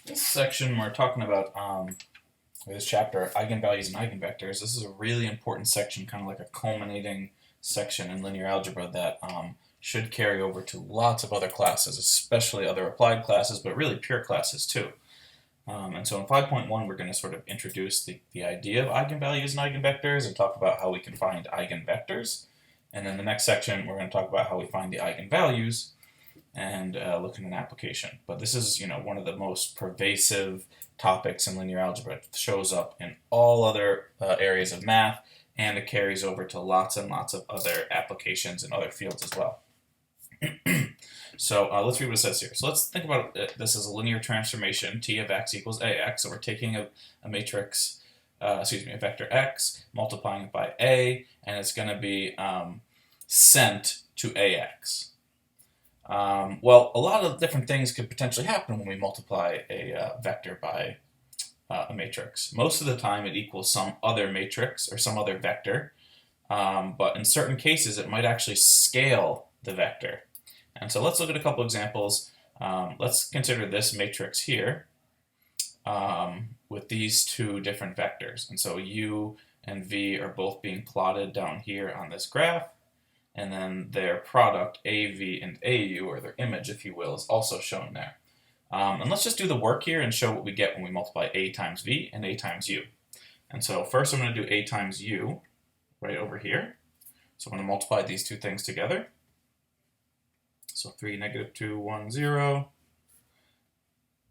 This section we're talking about this chapter, eigenvalues and eigenvectors. This is a really important section, kind of like a culminating section in linear algebra that should carry over to lots of other classes, especially other applied classes, but really pure classes too. And so in 5.1, we're going to sort of introduce the idea of eigenvalues and eigenvectors and talk about how we can find eigenvectors. And then the next section, we're going to talk about how we find the eigenvalues and look at an application. But this is, one of the most pervasive topics in linear algebra. It shows up in all other areas of math, and it carries over to lots and lots of other applications in other fields as well. So let's read what it says here. So let's think about this as a linear transformation, t of x equals ax. So we're taking a matrix, a vector x, multiplying it by a, and it's going to be sent to ax. Well, a lot of different things could potentially happen when we multiply a vector by a matrix. Most of the time it equals some other matrix or some other vector, but in certain cases it might actually scale the vector. And so let's look at a couple examples. Let's consider this matrix here with these two different vectors. And so u and v are both being plotted down here on this graph. And then their product, AV and AU, or their image, if you will, is also shown there. And let's just do the work here and show what we get when we multiply A times V and A times U. And so first I'm going to do A times U right over here. So I'm going to multiply these two things together. So 3, negative 2, 1, 0,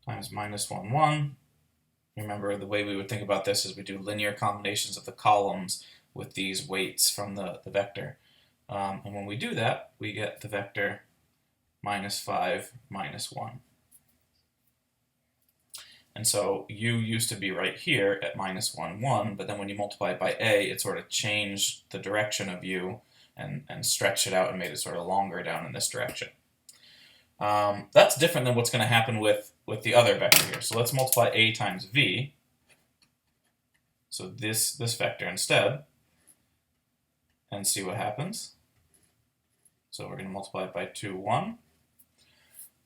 times minus 1, 1. Remember, the way we would think about this is we do linear combinations of the columns with these weights from the vector. And when we do that, we get the vector minus 5, minus 1. And so u used to be right here at minus 1, 1, but then when you multiply it by a, it sort of changed the direction of u and stretched it out and made it sort of longer down in this direction. That's different than what's going to happen with the other vector here. So let's multiply a times v, so this vector instead, and see what happens. So we're going to multiply it by 2, 1.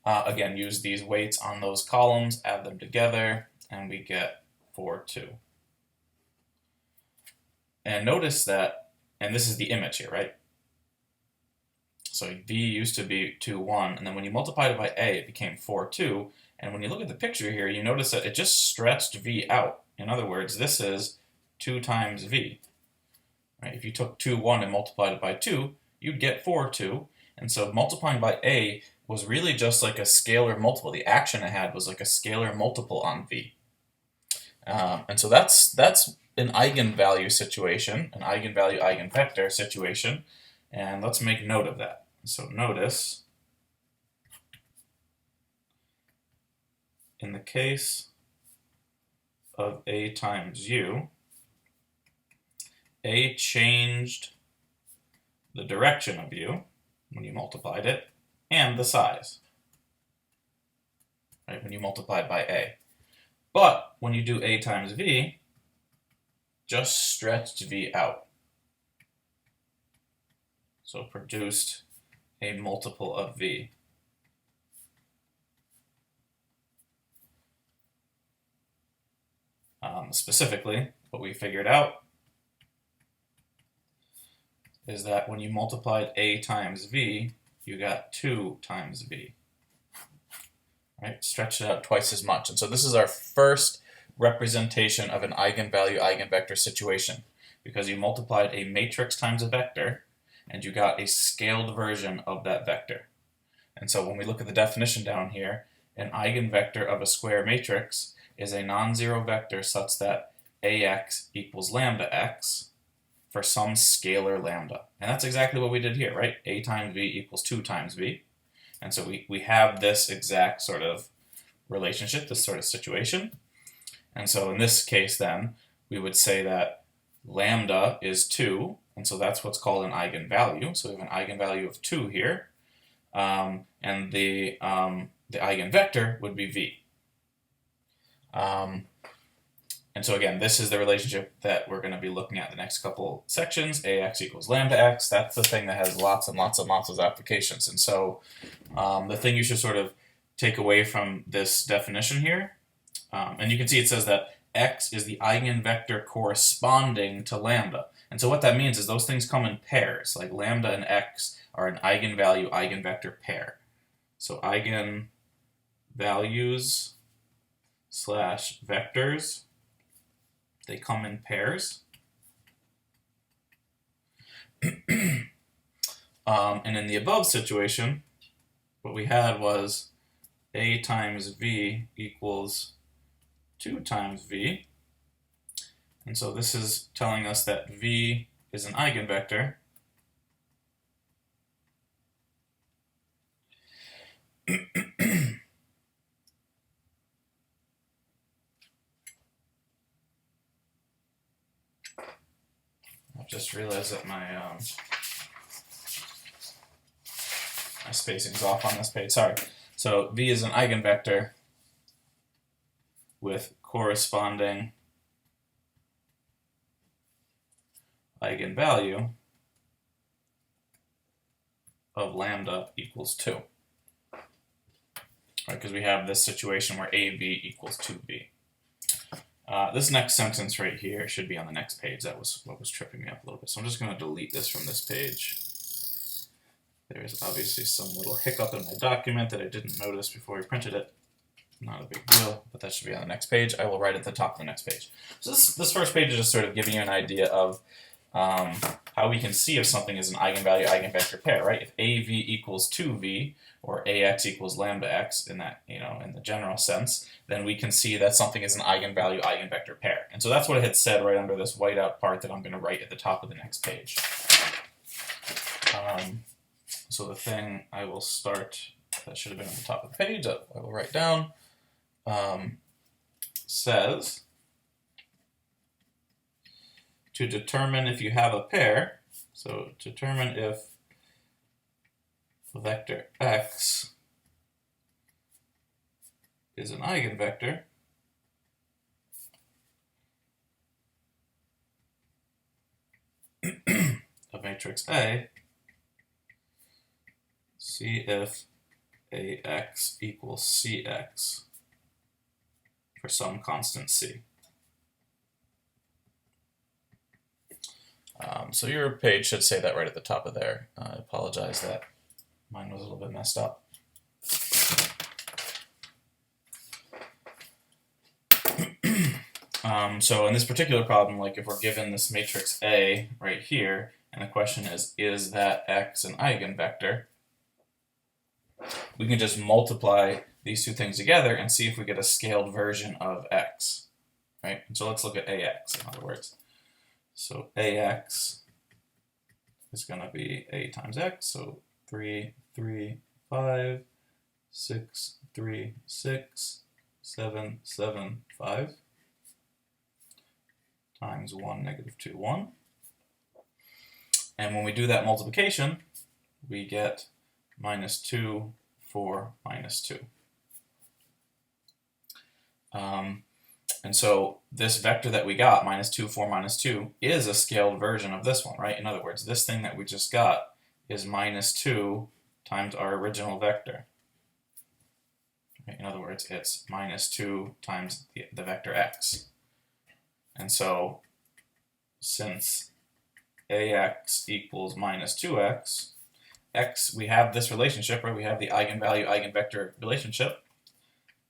Again, use these weights on those columns, add them together, and we get 4, 2. And notice that, and this is the image here, right? So v used to be 2, 1, and then when you multiplied it by a, it became 4, 2. And when you look at the picture here, you notice that it just stretched v out. In other words, this is 2 times v. Right? If you took 2, 1 and multiplied it by 2, you'd get 4, 2. And so multiplying by a was really just like a scalar multiple. The action it had was like a scalar multiple on v. And so that's an eigenvalue situation, an eigenvalue eigenvector situation. And let's make note of that. So notice, in the case of a times u, a changed the direction of u when you multiplied it, and the size, right, when you multiplied by a. But when you do a times v, just stretched v out. So produced a multiple of v. Specifically, what we figured out is that when you multiplied a times v, you got 2 times v. Right? Stretch it out twice as much. And so this is our first representation of an eigenvalue eigenvector situation, because you multiplied a matrix times a vector, and you got a scaled version of that vector. And so when we look at the definition down here, an eigenvector of a square matrix is a non-zero vector such that ax equals lambda x for some scalar lambda. And that's exactly what we did here, right? A times v equals 2 times v. And so we have this exact sort of relationship, this sort of situation. And so in this case then, we would say that lambda is 2, and so that's what's called an eigenvalue. So we have an eigenvalue of 2 here, and the eigenvector would be v. And so again, this is the relationship that we're going to be looking at the next couple sections. Ax equals lambda x. That's the thing that has lots and lots and lots of applications. And so the thing you should sort of take away from this definition here And you can see it says that x is the eigenvector corresponding to lambda. And so what that means is those things come in pairs, like lambda and x are an eigenvalue eigenvector pair. So eigenvalues slash vectors, they come in pairs. And in the above situation, what we had was a times v equals 2 times v. And so this is telling us that v is an eigenvector. I just realized that my spacing's off on this page. Sorry. So v is an eigenvector with corresponding eigenvalue of lambda equals 2. Right, because we have this situation where AV equals 2V. This next sentence right here should be on the next page. That was what was tripping me up a little bit. So I'm just going to delete this from this page. There's obviously some little hiccup in my document that I didn't notice before we printed it. Not a big deal, but that should be on the next page. I will write at the top of the next page. So this first page is just sort of giving you an idea of how we can see if something is an eigenvalue eigenvector pair, right? If AV equals 2V or AX equals lambda x in that, in the general sense, then we can see that something is an eigenvalue eigenvector pair. And so that's what it had said right under this whiteout part that I'm going to write at the top of the next page. So the thing I will start, that should have been on the top of the page, I will write down, says, to determine if you have a pair, so determine if vector x is an eigenvector, of matrix A, see if AX equals CX for some constant C. So your page should say that right at the top of there. I apologize that mine was a little bit messed up. So in this particular problem, like if we're given this matrix A right here, and the question is that X an eigenvector? We can just multiply these two things together and see if we get a scaled version of X, right? And so let's look at AX, in other words. So AX is going to be A times X, so 3, 3, 5, 6, 3, 6, 7, 7, 5, times 1, negative 2, 1. And when we do that multiplication, we get minus 2, 4, minus 2. And so this vector that we got, minus 2, 4, minus 2, is a scaled version of this one, right? In other words, this thing that we just got is minus 2 times our original vector. In other words, it's minus 2 times the vector x. And so since ax equals minus 2x, x, we have this relationship, right? We have the eigenvalue eigenvector relationship.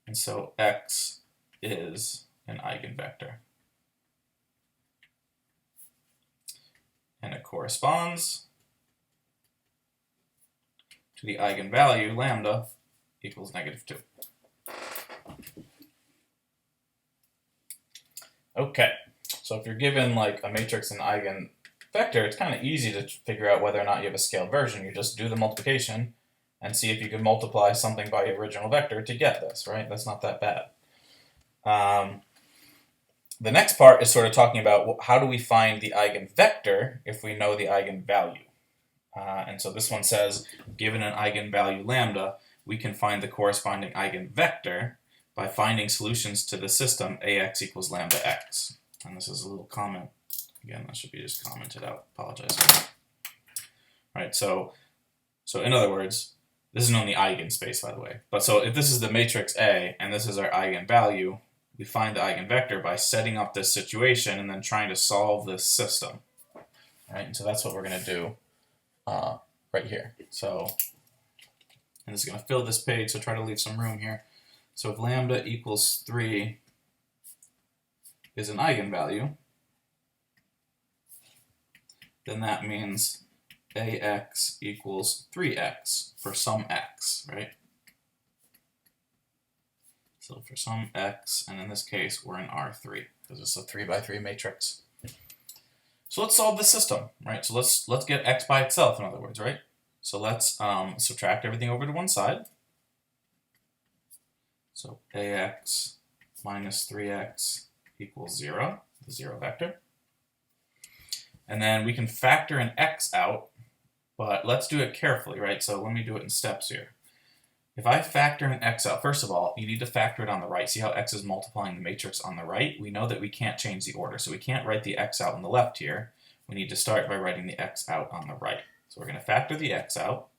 And so x is an eigenvector. And it corresponds to the eigenvalue lambda equals negative 2. Okay, so if you're given like a matrix and eigenvector, it's kind of easy to figure out whether or not you have a scaled version. You just do the multiplication and see if you can multiply something by your original vector to get this, right? That's not that bad. The next part is sort of talking about how do we find the eigenvector if we know the eigenvalue. And so this one says, given an eigenvalue lambda, we can find the corresponding eigenvector by finding solutions to the system ax equals lambda x. And this is a little comment. Again, that should be just commented out. Apologize for that. All right, so in other words, this is known the eigenspace, by the way. But so if this is the matrix A and this is our eigenvalue, we find the eigenvector by setting up this situation and then trying to solve this system. Right? And so that's what we're going to do right here. So, and this is going to fill this page, so try to leave some room here. So if lambda equals 3 is an eigenvalue, then that means ax equals 3x for some x, right? So for some x, and in this case, we're in R3, because it's a 3 by 3 matrix. So let's solve this system, right? So let's get x by itself, in other words, right? So let's subtract everything over to one side. So ax minus 3x equals 0, the 0 vector. And then we can factor an x out, but let's do it carefully, right? So let me do it in steps here. If I factor an x out, first of all, you need to factor it on the right. See how x is multiplying the matrix on the right? We know that we can't change the order, so we can't write the x out on the left here. We need to start by writing the x out on the right. So we're going to factor the x out.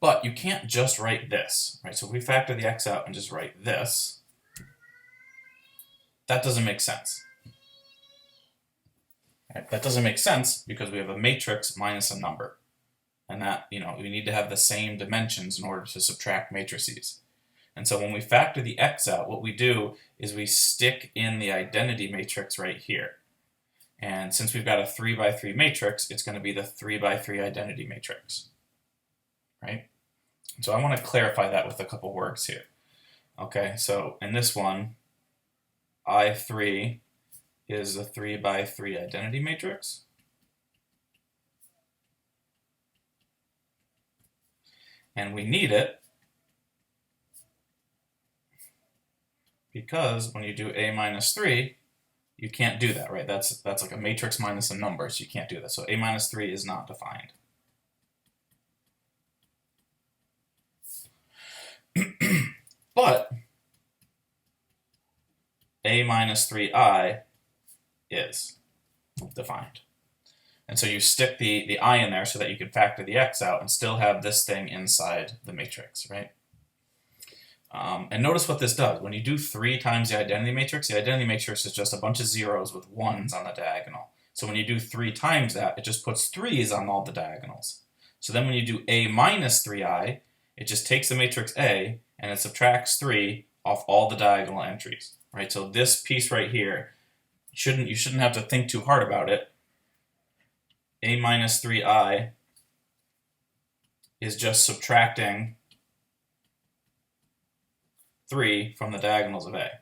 But you can't just write this, right? So if we factor the x out and just write this, that doesn't make sense. Right? That doesn't make sense because we have a matrix minus a number. And that, we need to have the same dimensions in order to subtract matrices. And so when we factor the x out, what we do is we stick in the identity matrix right here. And since we've got a 3 by 3 matrix, it's going to be the 3 by 3 identity matrix, right? So I want to clarify that with a couple words here. Okay, so in this one, I3 is the 3 by 3 identity matrix. And we need it because when you do a minus 3, you can't do that, right? That's like a matrix minus a number, so you can't do that. So a minus 3 is not defined. But a minus 3i is defined. And so you stick the I in there so that you can factor the x out and still have this thing inside the matrix, right? And notice what this does. When you do 3 times the identity matrix is just a bunch of zeros with 1s on the diagonal. So when you do 3 times that, it just puts 3s on all the diagonals. So then when you do a minus 3i, it just takes the matrix A and it subtracts 3 off all the diagonal entries, right? So this piece right here, you shouldn't have to think too hard about it. A minus 3i is just subtracting 3 from the diagonals of A.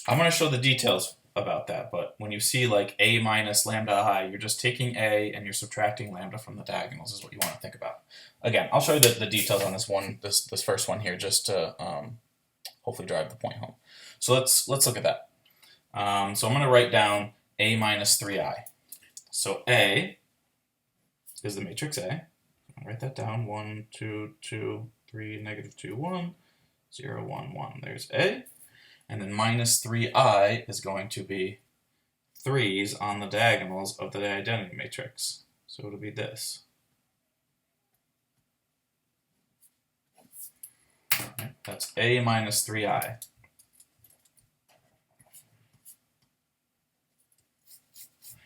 I'm going to show the details about that, but when you see like A minus lambda I, you're just taking A and you're subtracting lambda from the diagonals is what you want to think about. Again, I'll show you the details on this first one here just to hopefully drive the point home. So let's look at that. So I'm going to write down A minus 3i. So A is the matrix A. I'll write that down. 1, 2, 2, 3, negative 2, 1, 0, 1, 1. There's A. And then minus 3i is going to be 3's on the diagonals of the identity matrix. So it'll be this. Right, that's A minus 3i.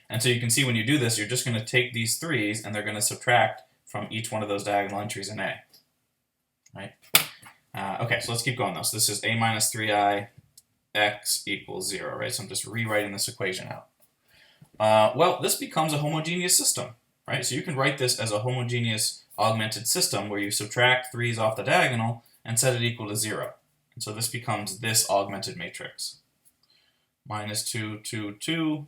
And so you can see when you do this, you're just going to take these 3's and they're going to subtract from each one of those diagonal entries in A. Right? Okay, so let's keep going though. So this is A minus 3i x equals 0, right? So I'm just rewriting this equation out. Well, this becomes a homogeneous system, right? So you can write this as a homogeneous augmented system where you subtract 3's off the diagonal and set it equal to 0. And so this becomes this augmented matrix. Minus 2, 2, 2,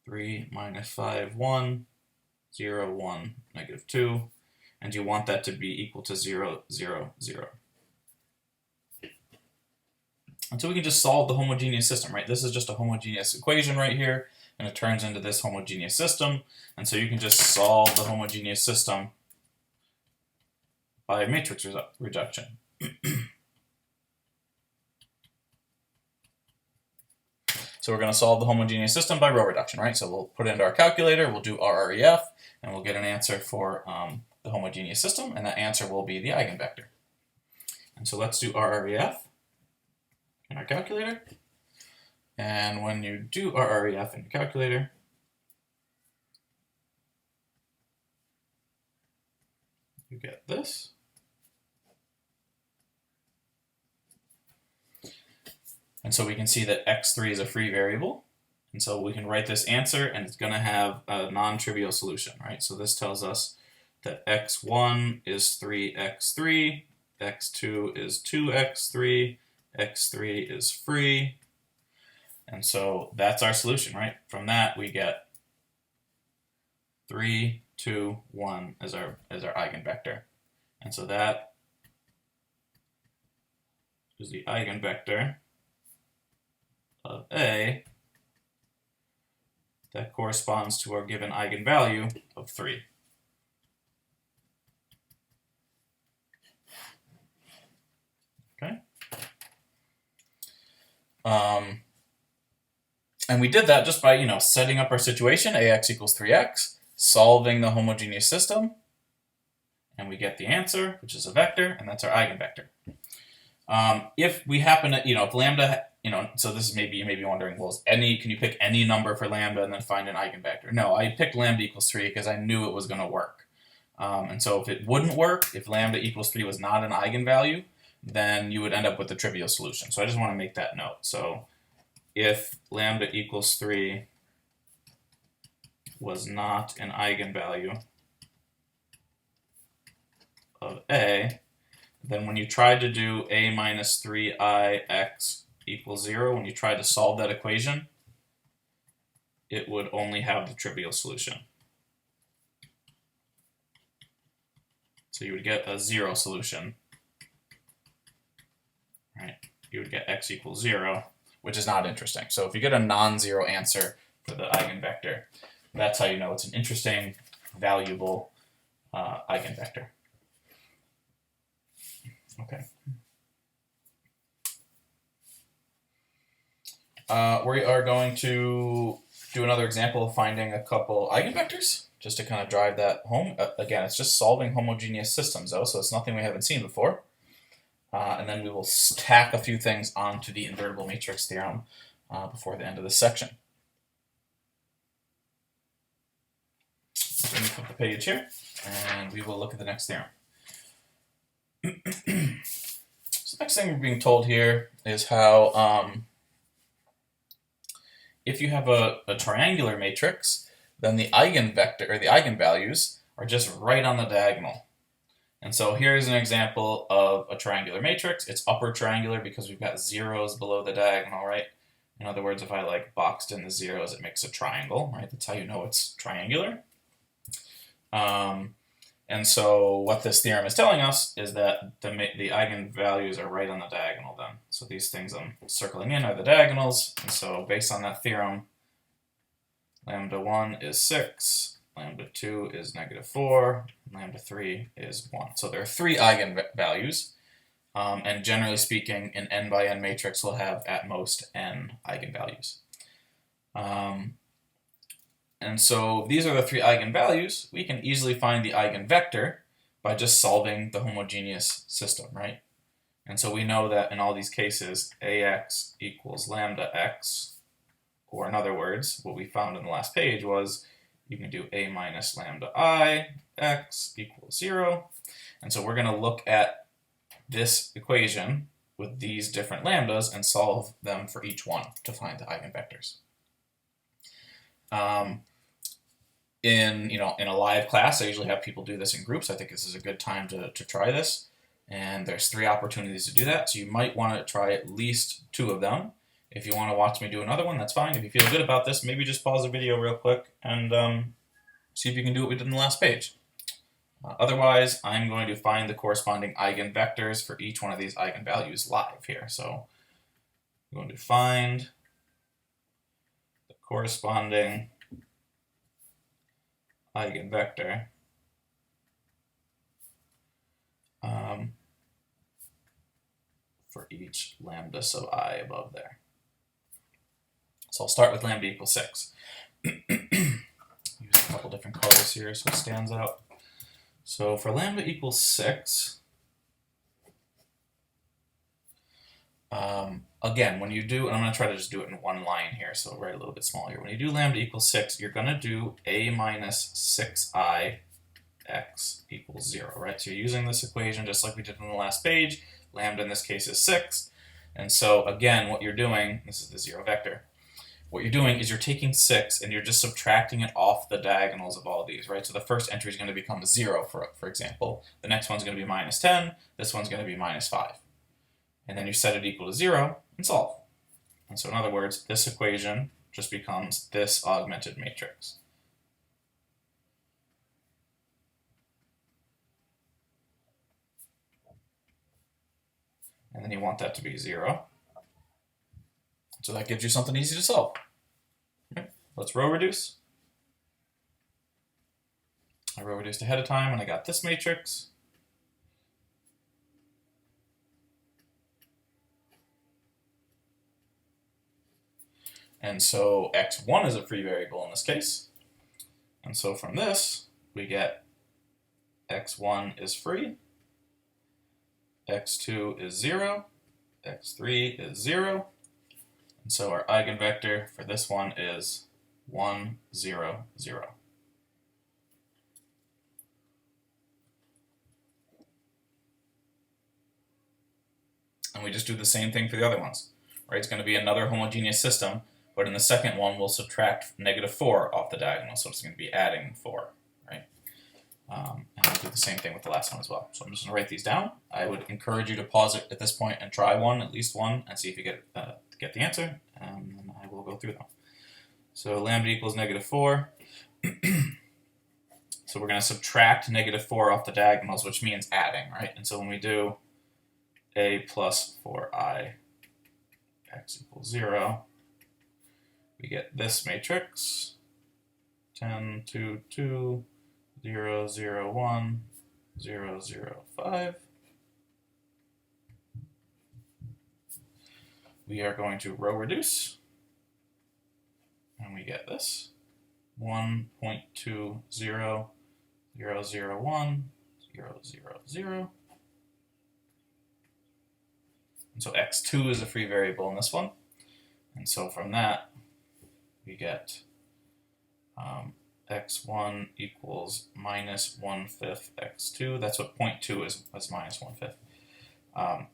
3, minus 5, 1, 0, 1, negative 2. And you want that to be equal to 0, 0, 0. And so we can just solve the homogeneous system, right? This is just a homogeneous equation right here, and it turns into this homogeneous system. And so you can just solve the homogeneous system by matrix reduction. So we're going to solve the homogeneous system by row reduction, right? So we'll put it into our calculator, we'll do RREF, and we'll get an answer for the homogeneous system, and that answer will be the eigenvector. And so let's do RREF in our calculator. And when you do RREF in your calculator, you get this. And so we can see that x3 is a free variable. And so we can write this answer, and it's going to have a non-trivial solution, right? So this tells us that x1 is 3x3, x2 is 2x3, x3 is free. And so that's our solution, right? From that, we get 3, 2, 1 as our eigenvector. And so that is the eigenvector of A that corresponds to our given eigenvalue of 3. Okay. And we did that just by, setting up our situation, ax equals 3x, solving the homogeneous system, and we get the answer, which is a vector, and that's our eigenvector. If we happen to, if lambda, so this is maybe you may be wondering, well, can you pick any number for lambda and then find an eigenvector? No, I picked lambda equals 3 because I knew it was going to work. And so if it wouldn't work, if lambda equals 3 was not an eigenvalue, then you would end up with a trivial solution. So I just want to make that note. So if lambda equals 3 was not an eigenvalue of A, then when you tried to do A minus 3ix equals 0, when you tried to solve that equation, it would only have the trivial solution. So you would get a 0 solution, right? You would get x equals 0, which is not interesting. So if you get a non-zero answer for the eigenvector, that's how you know it's an interesting, valuable eigenvector. Okay. We are going to do another example of finding a couple eigenvectors, just to kind of drive that home. Again, it's just solving homogeneous systems, though, so it's nothing we haven't seen before. And then we will stack a few things onto the invertible matrix theorem before the end of this section. So let me flip the page here, and we will look at the next theorem. So the next thing we're being told here is how if you have a triangular matrix, then the eigenvector or the eigenvalues are just right on the diagonal. And so here's an example of a triangular matrix. It's upper triangular because we've got zeros below the diagonal, right? In other words, if I boxed in the zeros, it makes a triangle, right? That's how you know it's triangular. And so what this theorem is telling us is that the eigenvalues are right on the diagonal then. So these things I'm circling in are the diagonals. And so based on that theorem, lambda 1 is 6, lambda 2 is -4, lambda 3 is 1. So there are 3 eigenvalues. And generally speaking, an n by n matrix will have at most n eigenvalues. And so these are the 3 eigenvalues. We can easily find the eigenvector by just solving the homogeneous system, right? And so we know that in all these cases, ax equals lambda x, or in other words, what we found in the last page was you can do a minus lambda I x equals 0. And so we're going to look at this equation with these different lambdas and solve them for each one to find the eigenvectors. In a live class, I usually have people do this in groups. I think this is a good time to try this. And there's 3 opportunities to do that. So you might want to try at least 2 of them. If you want to watch me do another one, that's fine. If you feel good about this, maybe just pause the video real quick and see if you can do what we did in the last page. Otherwise, I'm going to find the corresponding eigenvectors for each one of these eigenvalues live here. So I'm going to find the corresponding eigenvector for each lambda sub I above there. So I'll start with lambda equals 6. Use a couple different colors here so it stands out. So for lambda equals 6, again, when you do, and I'm going to try to just do it in one line here, so I'll write a little bit smaller. When you do lambda equals 6, you're going to do a minus 6i x equals 0, right? So you're using this equation just like we did on the last page. Lambda in this case is 6. And so again, what you're doing, this is the 0 vector, what you're doing is you're taking 6 and you're just subtracting it off the diagonals of all these, right? So the first entry is going to become 0, for example. The next one's going to be minus 10. This one's going to be minus 5. And then you set it equal to 0 and solve. And so in other words, this equation just becomes this augmented matrix. And then you want that to be 0. So that gives you something easy to solve. Okay, let's row reduce. I row reduced ahead of time and I got this matrix. And so x1 is a free variable in this case. And so from this, we get x1 is free, x2 is 0, x3 is 0, and so our eigenvector for this one is 1, 0, 0. And we just do the same thing for the other ones, right? It's going to be another homogeneous system, but in the second one, we'll subtract -4 off the diagonal, so it's going to be adding 4, right? And we'll do the same thing with the last one as well. So I'm just going to write these down. I would encourage you to pause it at this point and try one, at least one, and see if you get the answer, and then I will go through them. So lambda equals -4. So we're going to subtract -4 off the diagonals, which means adding, right? And so when we do a plus 4i x equals 0, we get this matrix, 10, 2, 2, 0, 0, 1, 0, 0, 5. We are going to row reduce, and we get this, 1.20, 0, 0, 1, 0, 0, 0. And so x2 is a free variable in this one. And so from that, we get x1 equals minus 1/5 x2. That's what 0.2 is minus 1/5.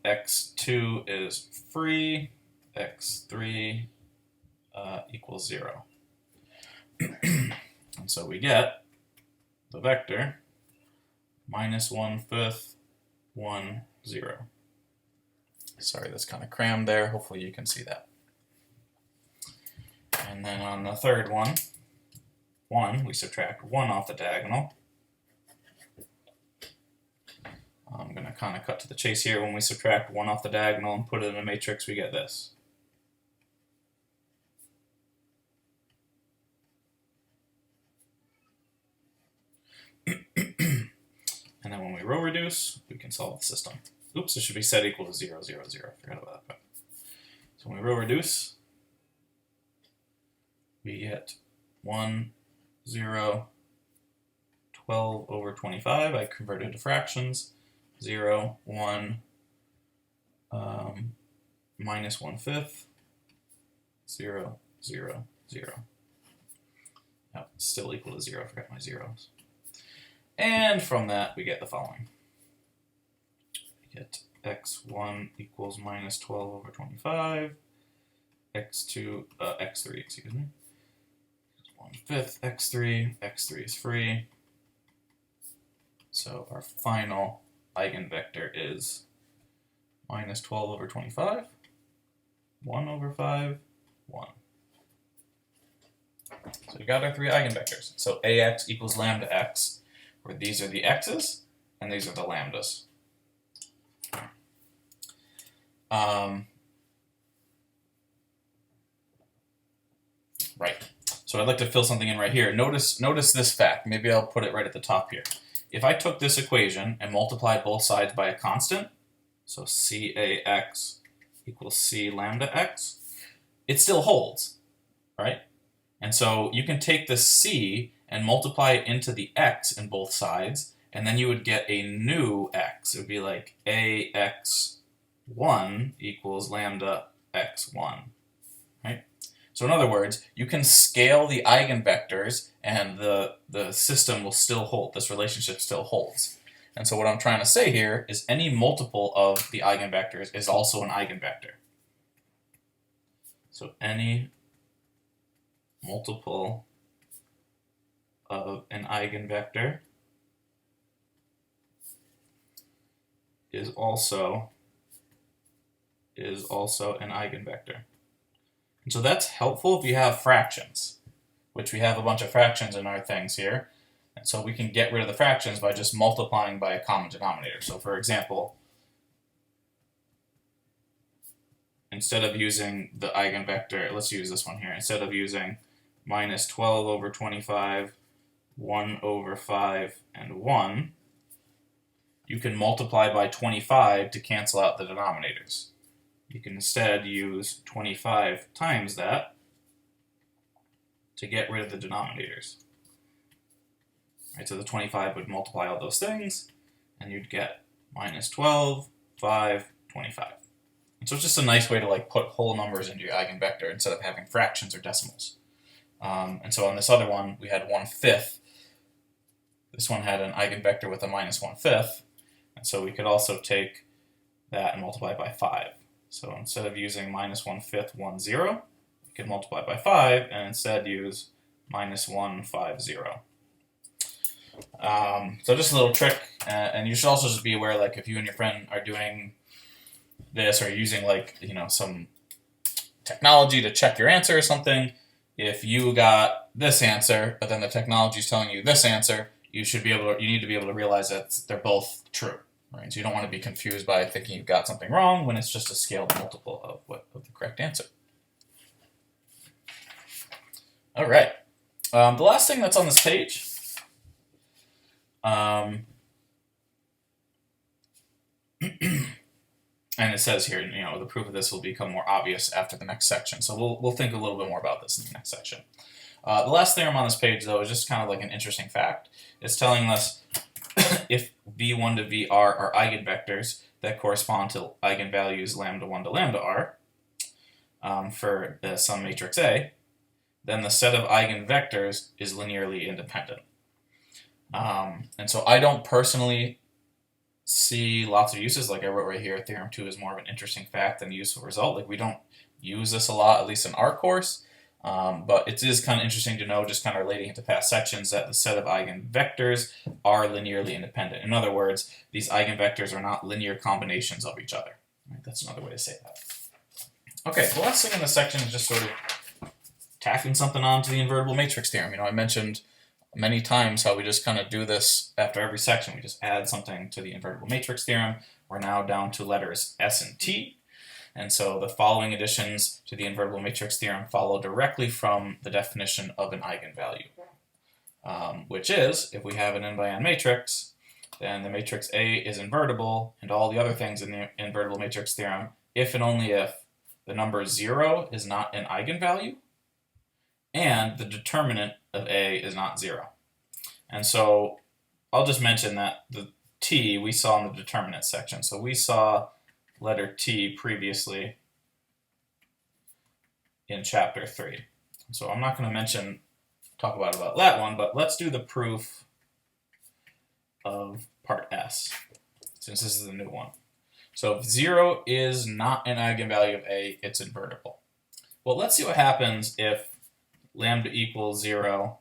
x2 is free, x3 equals 0. And so we get the vector minus 1/5, 1, 0. Sorry, that's kind of crammed there. Hopefully you can see that. And then on the third one, 1, we subtract 1 off the diagonal. I'm going to kind of cut to the chase here. When we subtract 1 off the diagonal and put it in a matrix, we get this. And then when we row reduce, we can solve the system. Oops, it should be set equal to 0, 0, 0. I forgot about that. So when we row reduce, we get 1, 0, 12 over 25. I converted to fractions. 0, 1, minus 1/5, 0, 0, 0. No, still equal to 0. I forgot my zeros. And from that, we get the following. We get x1 equals minus 12 over 25, x3, excuse me. 1/5 x3, x3 is free. So our final eigenvector is minus 12 over 25, 1 over 5, 1. So we got our 3 eigenvectors. So ax equals lambda x, where these are the x's and these are the lambdas. Right. So I'd like to fill something in right here. Notice this fact. Maybe I'll put it right at the top here. If I took this equation and multiplied both sides by a constant, so CAX equals C lambda x, it still holds. right? And so you can take the c and multiply it into the x in both sides, and then you would get a new x. It would be like ax1 equals lambda x1, right? So in other words, you can scale the eigenvectors and the system will still hold. This relationship still holds. And so what I'm trying to say here is any multiple of the eigenvectors is also an eigenvector. So any multiple of an eigenvector is also an eigenvector. And so that's helpful if you have fractions, which we have a bunch of fractions in our things here. And so we can get rid of the fractions by just multiplying by a common denominator. So for example, instead of using the eigenvector, let's use this one here. Instead of using minus 12 over 25, 1 over 5, and 1, you can multiply by 25 to cancel out the denominators. You can instead use 25 times that to get rid of the denominators. Right, so the 25 would multiply all those things, and you'd get minus 12, 5, 25. And so it's just a nice way to like put whole numbers into your eigenvector instead of having fractions or decimals. And so on this other one, we had 1/5. This one had an eigenvector with a minus 1/5. And so we could also take that and multiply by 5. So instead of using minus 1/5, 1, 0, we can multiply by 5 and instead use minus 1, 5, 0. So just a little trick, and you should also just be aware, like if you and your friend are doing this or using like, you know, some technology to check your answer or something, if you got this answer, but then the technology is telling you this answer, you need to be able to realize that they're both true. Right? So you don't want to be confused by thinking you've got something wrong when it's just a scaled multiple of the correct answer. All right. The last thing that's on this page, and it says here, you know, the proof of this will become more obvious after the next section. So we'll think a little bit more about this in the next section. The last theorem on this page, though, is just kind of like an interesting fact. It's telling us if v1 to vr are eigenvectors that correspond to eigenvalues lambda 1 to lambda r for some matrix A, then the set of eigenvectors is linearly independent. And so I don't personally see lots of uses. Like I wrote right here, theorem 2 is more of an interesting fact than a useful result. Like we don't use this a lot, at least in our course. But it is kind of interesting to know, just kind of relating it to past sections, that the set of eigenvectors are linearly independent. In other words, these eigenvectors are not linear combinations of each other. Right? That's another way to say that. Okay, the last thing in this section is just sort of tacking something onto the invertible matrix theorem. You know, I mentioned many times how we just kind of do this after every section. We just add something to the invertible matrix theorem. We're now down to letters S and T. And so the following additions to the invertible matrix theorem follow directly from the definition of an eigenvalue, which is, if we have an n by n matrix, then the matrix A is invertible, and all the other things in the invertible matrix theorem, if and only if the number 0 is not an eigenvalue, and the determinant of A is not 0. And so I'll just mention that the T we saw in the determinant section. So we saw letter T previously in chapter 3. So I'm not going to talk about that one, but let's do the proof of part S, since this is the new one. So if 0 is not an eigenvalue of A, it's invertible. Well, let's see what happens if lambda equals 0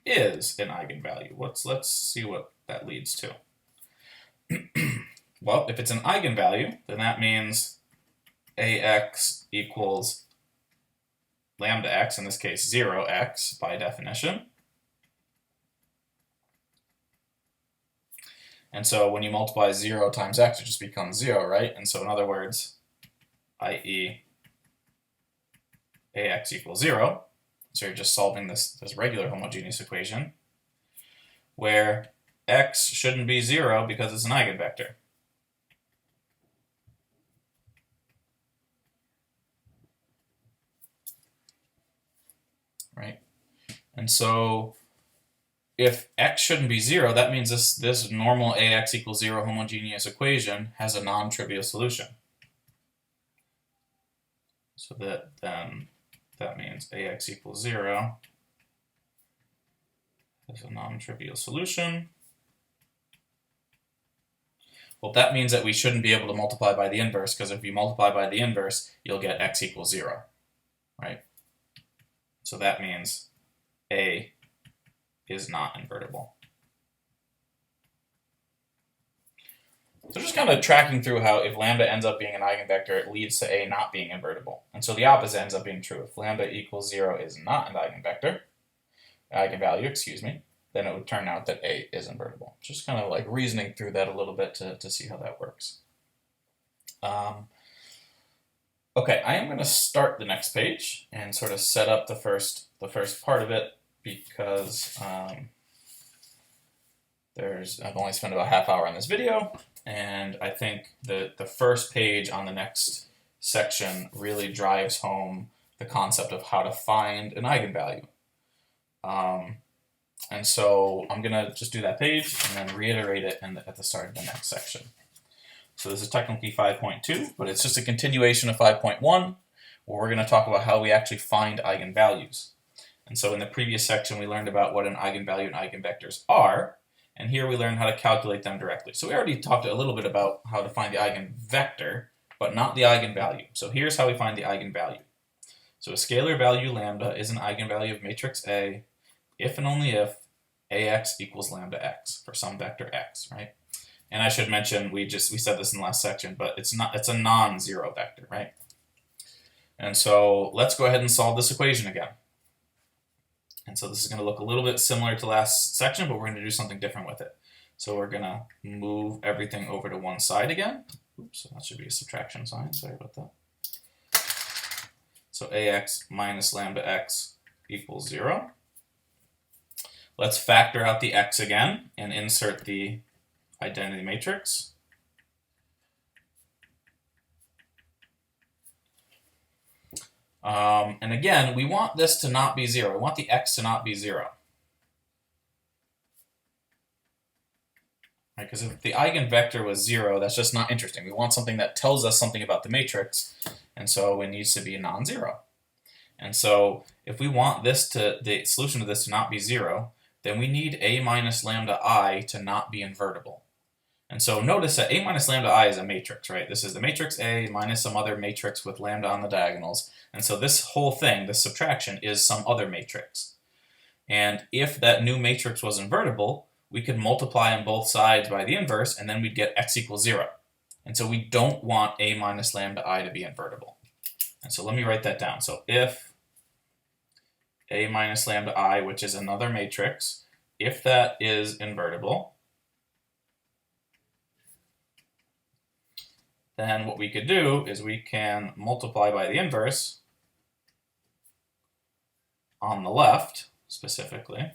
is an eigenvalue. Let's see what that leads to. Well, if it's an eigenvalue, then that means AX equals lambda x, in this case 0x by definition. And so when you multiply 0 times x, it just becomes 0, right? And so in other words, i.e. AX equals 0, so you're just solving this regular homogeneous equation, where x shouldn't be 0 because it's an eigenvector. And so if x shouldn't be 0, that means this normal ax equals 0 homogeneous equation has a non-trivial solution. So that means ax equals 0 has a non-trivial solution. Well, that means that we shouldn't be able to multiply by the inverse, because if you multiply by the inverse, you'll get x equals 0, right? So that means A is not invertible. So just kind of tracking through how if lambda ends up being an eigenvector, it leads to A not being invertible. And so the opposite ends up being true. If lambda equals 0 is not an eigenvalue, excuse me, then it would turn out that A is invertible. Just kind of like reasoning through that a little bit to see how that works. Okay, I am going to start the next page and sort of set up the first part of it, because I've only spent about a half hour on this video, and I think the first page on the next section really drives home the concept of how to find an eigenvalue. And so I'm going to just do that page and then reiterate it at the start of the next section. So this is technically 5.2, but it's just a continuation of 5.1, where we're going to talk about how we actually find eigenvalues. And so in the previous section, we learned about what an eigenvalue and eigenvectors are, and here we learned how to calculate them directly. So we already talked a little bit about how to find the eigenvector, but not the eigenvalue. So here's how we find the eigenvalue. So a scalar value lambda is an eigenvalue of matrix A if and only if ax equals lambda x for some vector x, right? And I should mention, we said this in the last section, but it's a non-zero vector, right? And so let's go ahead and solve this equation again. And so this is going to look a little bit similar to last section, but we're going to do something different with it. So we're going to move everything over to one side again. Oops, so that should be a subtraction sign. Sorry about that. So ax minus lambda x equals 0. Let's factor out the x again and insert the identity matrix. And again, we want this to not be 0. We want the x to not be 0. Right, because if the eigenvector was 0, that's just not interesting. We want something that tells us something about the matrix, and so it needs to be non-zero. And so if we want the solution to this to not be 0, then we need A minus lambda I to not be invertible. And so notice that A minus lambda I is a matrix, right? This is the matrix A minus some other matrix with lambda on the diagonals. And so this whole thing, this subtraction, is some other matrix. And if that new matrix was invertible, we could multiply on both sides by the inverse, and then we'd get x equals 0. And so we don't want A minus lambda I to be invertible. And so let me write that down. So if A minus lambda I, which is another matrix, if that is invertible, then what we could do is we can multiply by the inverse on the left, specifically,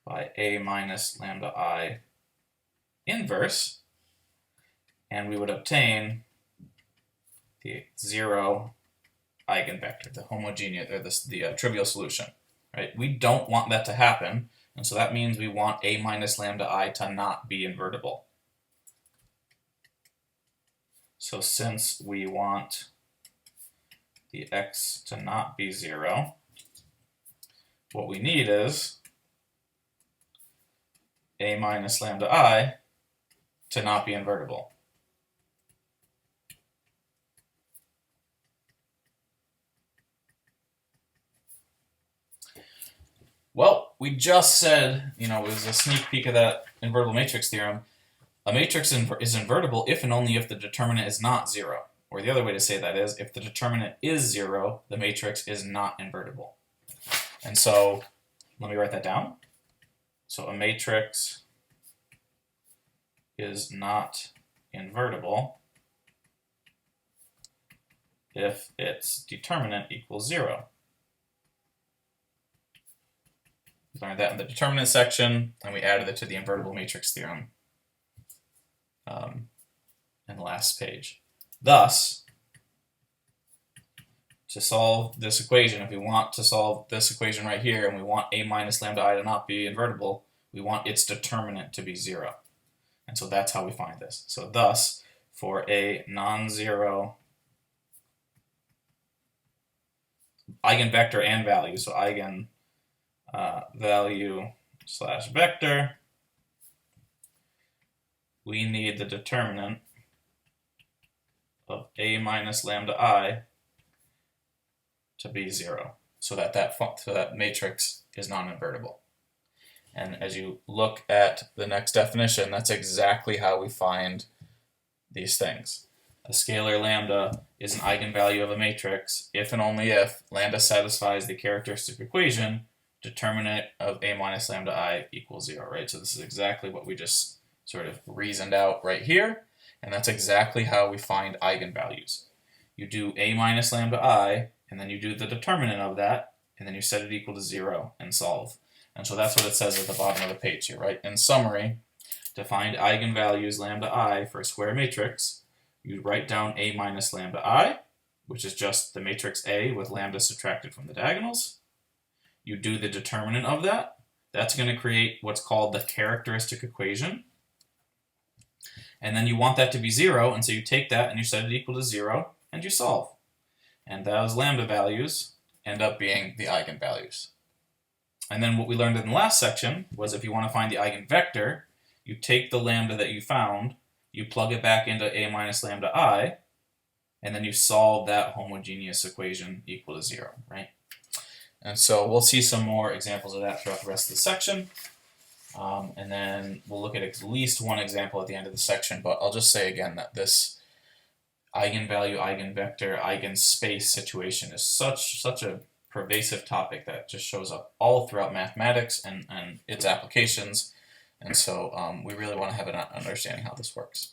by A minus lambda I inverse, and we would obtain the 0 eigenvector, the homogeneous, or the trivial solution, right? We don't want that to happen, and so that means we want A minus lambda I to not be invertible. So since we want the x to not be 0, what we need is A minus lambda I to not be invertible. Well, we just said, it was a sneak peek of that invertible matrix theorem. A matrix is invertible if and only if the determinant is not 0. Or the other way to say that is, if the determinant is 0, the matrix is not invertible. And so, let me write that down. So a matrix is not invertible if its determinant equals 0. We learned that in the determinant section, and we added it to the invertible matrix theorem in the last page. Thus, to solve this equation, if we want to solve this equation right here, and we want a minus lambda I to not be invertible, we want its determinant to be 0. And so that's how we find this. So thus, for a non-zero eigenvector and value, so eigen value slash vector, we need the determinant of a minus lambda I to be 0, so that matrix is non-invertible. And as you look at the next definition, that's exactly how we find these things. A scalar lambda is an eigenvalue of a matrix if and only if lambda satisfies the characteristic equation determinant of a minus lambda I equals 0, right? So this is exactly what we just sort of reasoned out right here, and that's exactly how we find eigenvalues. You do a minus lambda I, and then you do the determinant of that, and then you set it equal to 0 and solve. And so that's what it says at the bottom of the page here, right? In summary, to find eigenvalues lambda I for a square matrix, you write down a minus lambda I, which is just the matrix A with lambda subtracted from the diagonals. You do the determinant of that. That's going to create what's called the characteristic equation. And then you want that to be 0, and so you take that and you set it equal to 0, and you solve. And those lambda values end up being the eigenvalues. And then what we learned in the last section was if you want to find the eigenvector, you take the lambda that you found, you plug it back into a minus lambda I, and then you solve that homogeneous equation equal to 0, right? And so we'll see some more examples of that throughout the rest of the section. And then we'll look at least one example at the end of the section, but I'll just say again that this eigenvalue, eigenvector, eigenspace situation is such a pervasive topic that just shows up all throughout mathematics and its applications. And so we really want to have an understanding how this works.